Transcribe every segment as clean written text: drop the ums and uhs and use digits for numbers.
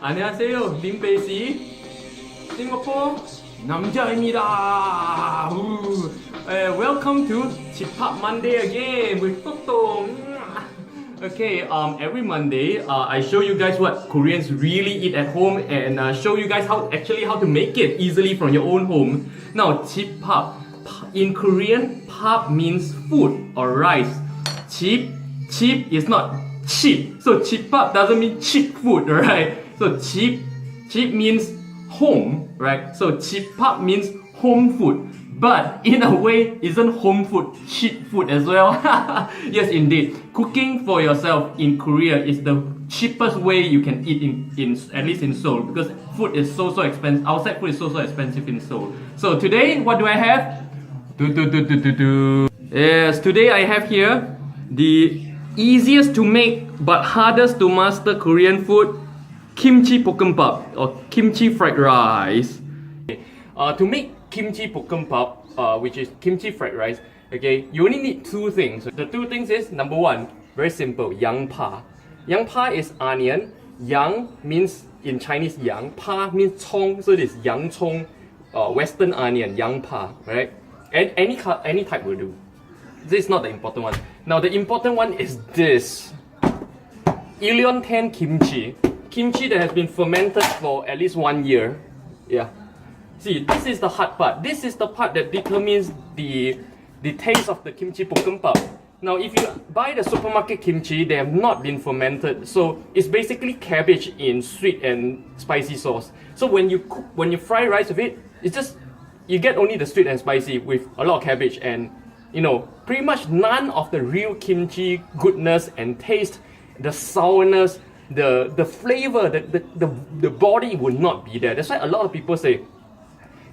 안녕하세요, 림베이시, 싱가포르 남자입니다. Welcome to Chip-Hop Monday again with Toto. Okay, every Monday, I show you guys what Koreans really eat at home and show you guys how to make it easily from your own home. Now, Chip-Hop. In Korean, pop means food or rice. Chip is not cheap. So Chip-Hop doesn't mean cheap food, right? So cheap means home, right? So Chip-Hop means home food. But in a way, isn't home food cheap food as well? Yes, indeed. Cooking for yourself in Korea is the cheapest way you can eat in at least in Seoul, because food is so expensive. Outside food is so expensive in Seoul. So today, what do I have? Yes, today I have here the easiest to make but hardest to master Korean food, Kimchi볶음밥 or kimchi fried rice. To make Kimchi볶음밥, which is kimchi fried rice, okay, you only need two things. The two things is, number one, very simple, 양파. 양파 is onion. Yang means in Chinese yang, pa means chong, so it is yangchong, Western onion, 양파, right? And any type will do. This is not the important one. Now the important one is this. 1년 10 kimchi. Kimchi that has been fermented for at least 1 year. Yeah. See, this is the hard part. This is the part that determines the taste of the Kimchi볶음밥. Now, if you buy the supermarket kimchi, they have not been fermented. So it's basically cabbage in sweet and spicy sauce. So when you fry rice with it, it's just, you get only the sweet and spicy with a lot of cabbage, and pretty much none of the real kimchi goodness and taste, the sourness, the flavor, the body will not be there. That's why a lot of people say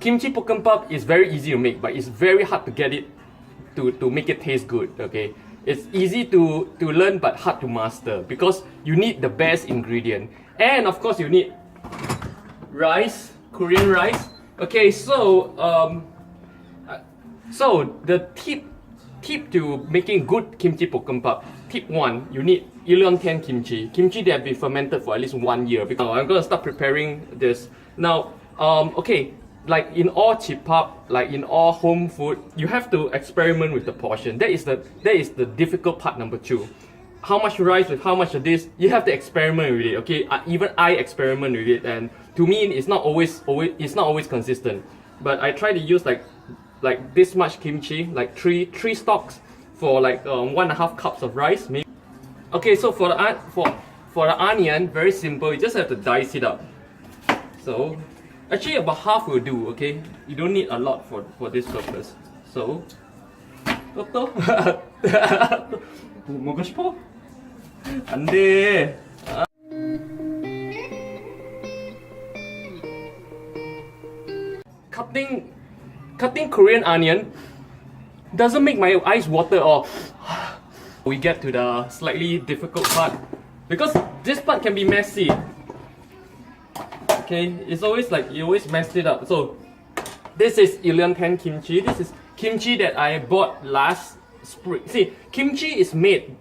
Kimchi볶음밥 is very easy to make, but it's very hard to get it to make it taste good. Okay, it's easy to learn but hard to master because you need the best ingredient, and of course you need rice, Korean rice. Okay, so the tip to making good Kimchi볶음밥. Tip 1, you need 1년 10 kimchi that have been fermented for at least 1 year. Because I'm gonna start preparing this now. Okay, like in all Chip-Hop, like in all home food, you have to experiment with the portion. That is the difficult part. Number 2, how much rice with how much of this, you have to experiment with it. Okay, even I experiment with it, and to me it's not always consistent. But I try to use like this much kimchi, like three stalks for like 1.5 cups of rice. Maybe. Okay, so for the onion, very simple. You just have to dice it up. So actually about half will do. Okay, you don't need a lot for this purpose. So, Toto, 먹고 싶어? 안 돼. Cutting Korean onion doesn't make my eyes water or we get to the slightly difficult part, because this part can be messy. Okay, it's always like you always messed it up. So this is 1년 10 kimchi. This is kimchi that I bought last spring. See, kimchi is made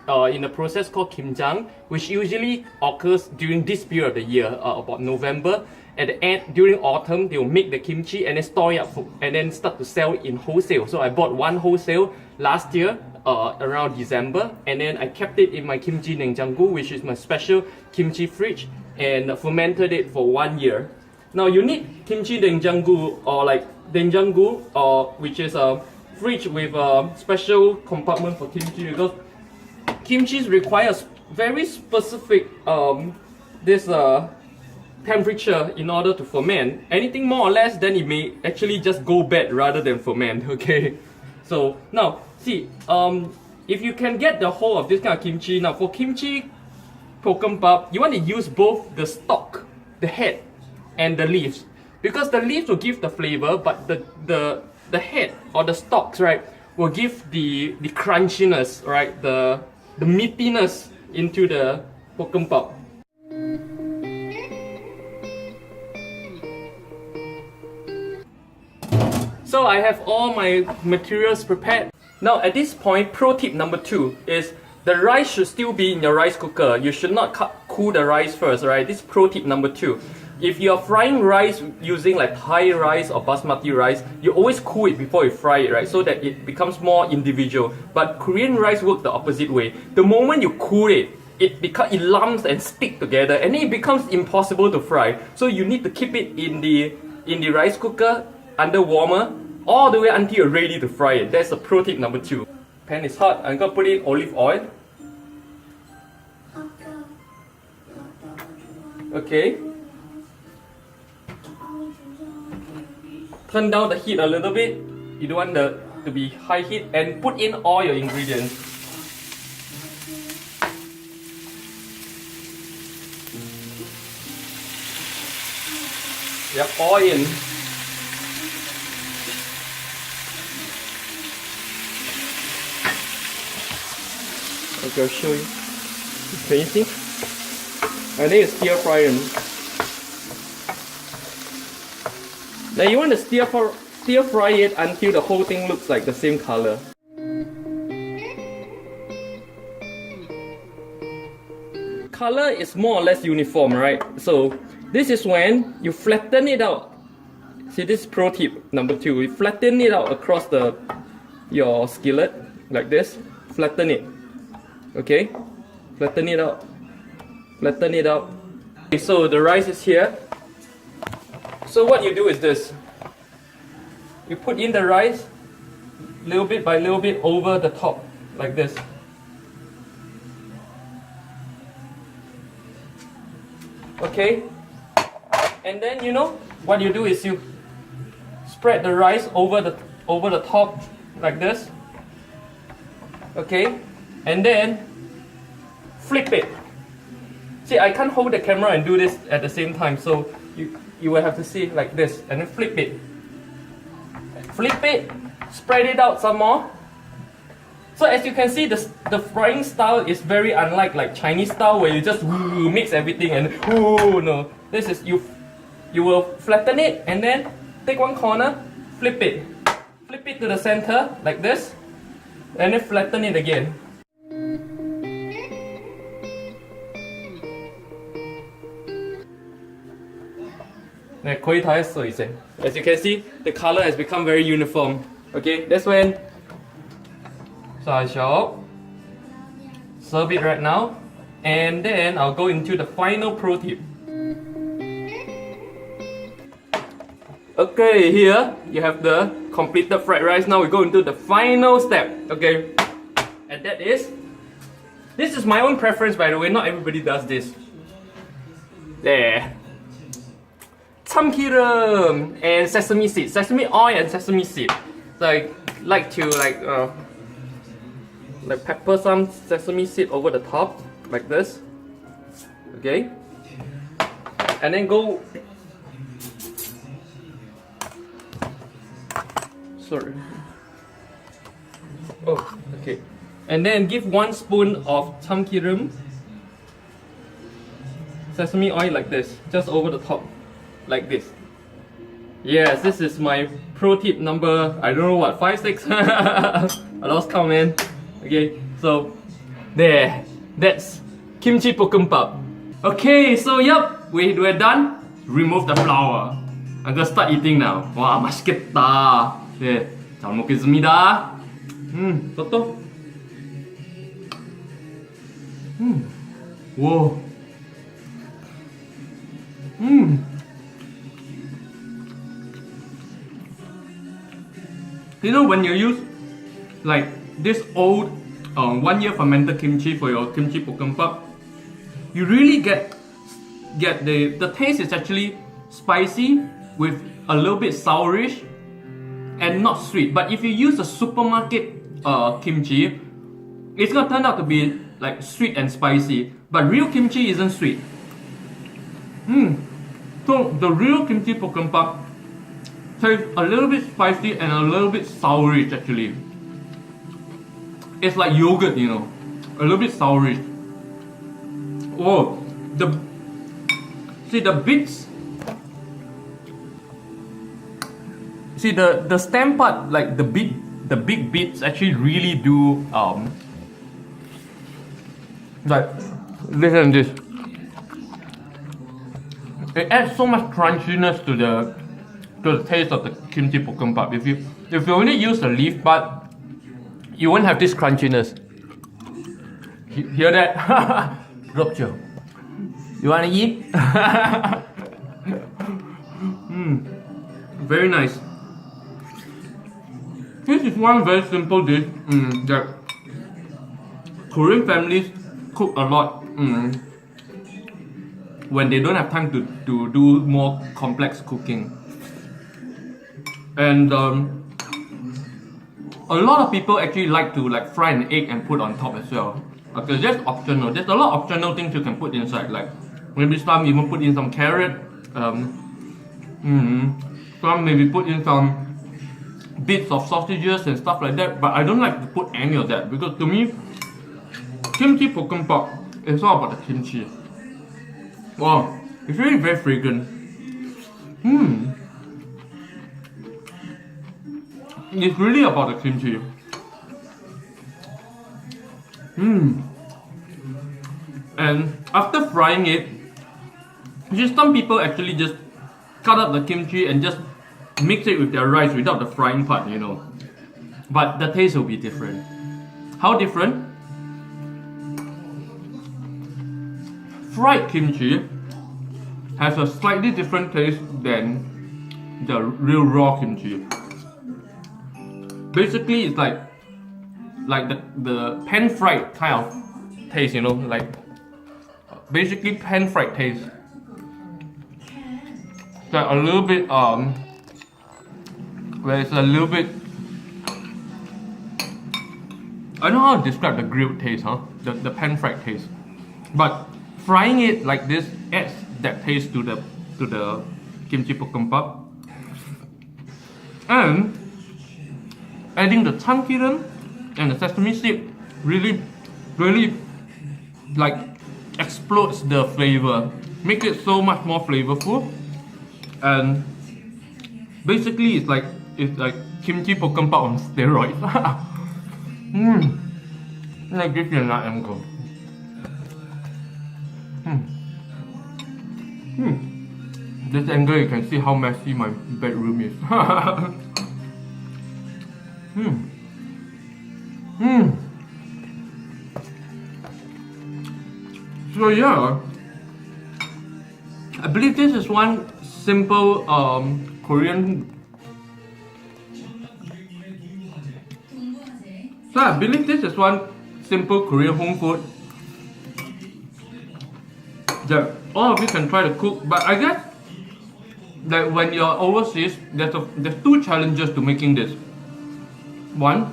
in a process called kimjang, which usually occurs during this period of the year, about November. At the end, during autumn, they will make the kimchi and then store it up and then start to sell in wholesale. So I bought one wholesale last year, around December, and then I kept it in my kimchi 냉장고, which is my special kimchi fridge, and fermented it for 1 year. Now you need kimchi 냉장고, or like 냉장고, which is a fridge with a special compartment for kimchi, because kimchi requires very specific temperature in order to ferment. Anything more or less, then it may actually just go bad rather than ferment. Okay, so now see, if you can get the whole of this kind of kimchi, now for Kimchi볶음밥, you want to use both the stalk, the head, and the leaves, because the leaves will give the flavor, but the head or the stalks, right, will give the crunchiness, right, the meatiness into the 볶음밥. So I have all my materials prepared. Now at this point, pro tip number 2 is the rice should still be in your rice cooker. You should not cool the rice first, right? This is pro tip number 2. If you're frying rice using like Thai rice or basmati rice, you always cool it before you fry it, right? So that it becomes more individual. But Korean rice works the opposite way. The moment you cool it, it lumps and stick together, and then it becomes impossible to fry. So you need to keep it in the rice cooker under warmer all the way until you're ready to fry it. That's a pro tip number 2. Pan is hot. I'm gonna put in olive oil. Okay. Turn down the heat a little bit. You don't want to be high heat, and put in all your ingredients. Yep, all in. Okay, I'll show you. Can you see? I think it's stir frying. Now you want to stir fry it until the whole thing looks like the same color. Color is more or less uniform, right? So this is when you flatten it out. See, this is pro tip number 2. You flatten it out across your skillet like this. Flatten it. Okay? Flatten it out. Flatten it out. Okay, so the rice is here. So what you do is this. You put in the rice little bit by little bit over the top like this. Okay? And then what you do is you spread the rice over the top like this. Okay? And then flip it. See, I can't hold the camera and do this at the same time, so you will have to see like this, and then flip it. Flip it, spread it out some more. So as you can see, the frying style is very unlike like Chinese style where you just mix everything and no. This is you will flatten it and then take one corner, flip it to the center like this, and then flatten it again. 네, 거의 다 했어 이제. As you can see, the color has become very uniform. Okay, that's when. So I shall serve it right now, and then I'll go into the final pro tip. Okay, here you have the completed fried rice. Now we go into the final step. Okay, and that is. This is my own preference, by the way. Not everybody does this. There. 참기름 and sesame seed, sesame oil and sesame seed. So I like to pepper some sesame seed over the top like this. Okay, and then go. Sorry. Oh, okay. And then give 1 spoon of 참기름, sesame oil like this, just over the top. Like this. Yes, this is my pro tip number, I don't know what, 5, 6? I lost count, man. Okay, so there. That's 김치볶음밥. Okay, so yep, we're done. Remove the flour. I'm gonna start eating now. 와, 맛있겠다. 네, 잘 먹겠습니다. 또. 와. You know, when you use like this old 1 year fermented kimchi for your 김치볶음밥, you really get the taste is actually spicy with a little bit sourish and not sweet. But if you use a supermarket kimchi, it's gonna turn out to be like sweet and spicy. But real kimchi isn't sweet. So the real 김치볶음밥 tastes a little bit spicy and a little bit sourish actually. It's like yogurt, a little bit sourish. Oh, the bits. See the stem part, like the big bits actually really do like listen to this. it adds so much crunchiness to the taste of the kimchi 볶음밥. If you only use the leaf part, you won't have this crunchiness. Hear that? Rupture. You wanna eat? Very nice. This is one very simple dish that Korean families cook a lot when they don't have time to do more complex cooking. And a lot of people actually like to fry an egg and put on top as well. Okay, that's optional. There's a lot of optional things you can put inside, like maybe some even put in some carrot, some maybe put in some bits of sausages and stuff like that. But I don't like to put any of that because to me, kimchi 볶음밥 is all about the kimchi. Wow, it's really very fragrant. It's really about the kimchi. And after frying it, just some people actually just cut up the kimchi and just mix it with their rice without the frying part, you know. But the taste will be different. How different? Fried kimchi has a slightly different taste than the real raw kimchi. Basically, it's like the pan fried kind of taste, you know, like basically pan fried taste. Like a little bit where it's a little bit, I don't know how to describe the grilled taste, the pan fried taste, but frying it like this adds that taste to the kimchi 볶음밥. And adding the 참기름 and the sesame seed really like explodes the flavor, makes it so much more flavorful. And basically it's like kimchi 볶음밥 on steroids. Let me give you another angle. This angle you can see how messy my bedroom is. So yeah, I believe this is one simple Korean. So I believe this is one simple Korean home food that all of you can try to cook. But I guess that when you're overseas, there's two challenges to making this. One,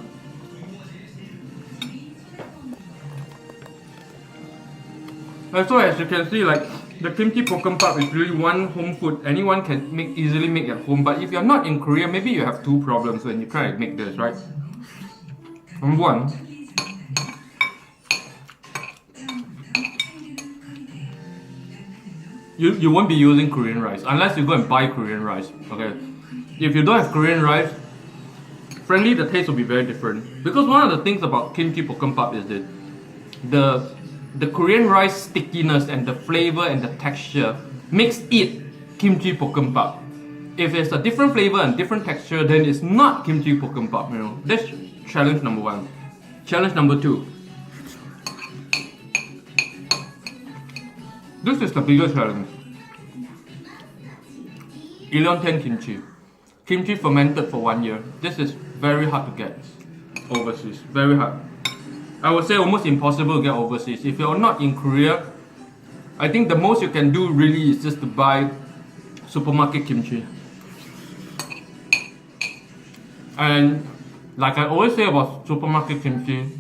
so as you can see, like the kimchi 볶음밥 is really one home food anyone can easily make at home. But if you're not in Korea, maybe you have two problems when you try to make this, right? Number one, you won't be using Korean rice unless you go and buy Korean rice. Okay, if you don't have Korean rice, frankly the taste will be very different. Because one of the things about kimchi 볶음밥 is that the Korean rice stickiness and the flavor and the texture makes it kimchi 볶음밥. If it's a different flavor and different texture, then it's not kimchi 볶음밥. You know, that's challenge number one. Challenge number two. This is the biggest challenge. 1년10 kimchi. Kimchi fermented for 1 year. This is very hard to get overseas. Very hard. I would say almost impossible to get overseas. If you're not in Korea, I think the most you can do really is just to buy supermarket kimchi. And like I always say about supermarket kimchi,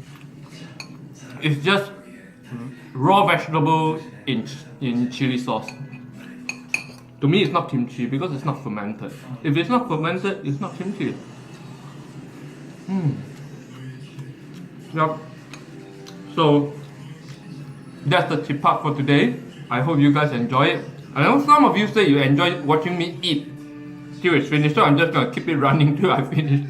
it's just raw vegetables in chili sauce. To me, it's not kimchi because it's not fermented. If it's not fermented, it's not kimchi. Yep. So that's the tip part for today. I hope you guys enjoy it. I know some of you say you enjoy watching me eat till it's finished, so I'm just gonna keep it running till I finish.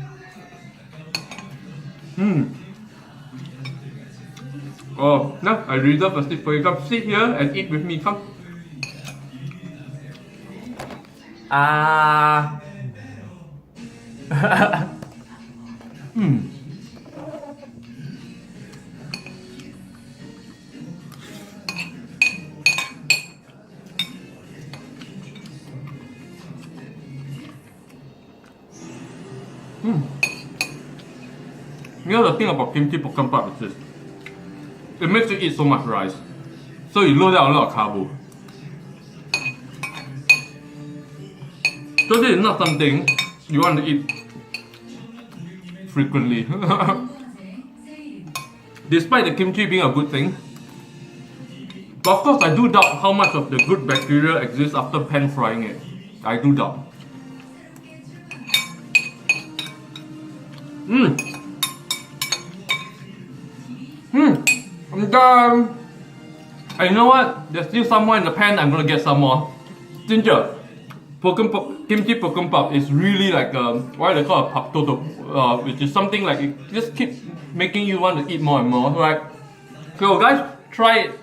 Oh, now I reserve a seat for you. Come sit here and eat with me. Come. Ah. You know the thing about Kimchi볶음밥 is this. It makes you eat so much rice. So you load out a lot of carbo. So this is not something you want to eat frequently. Despite the kimchi being a good thing. But of course I do doubt how much of the good bacteria exists after pan frying it. I do doubt. I'm done. And you know what? There's still some more in the pan. I'm gonna get some more. Ginger. Kimchi볶음밥 is really like what they call a paptoto, which is something like it just keeps making you want to eat more and more, right? So guys, try it.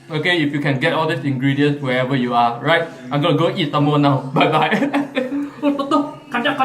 Okay, if you can get all these ingredients wherever you are, right? I'm gonna go eat some more now. Bye bye. Oh, Toto, kajak.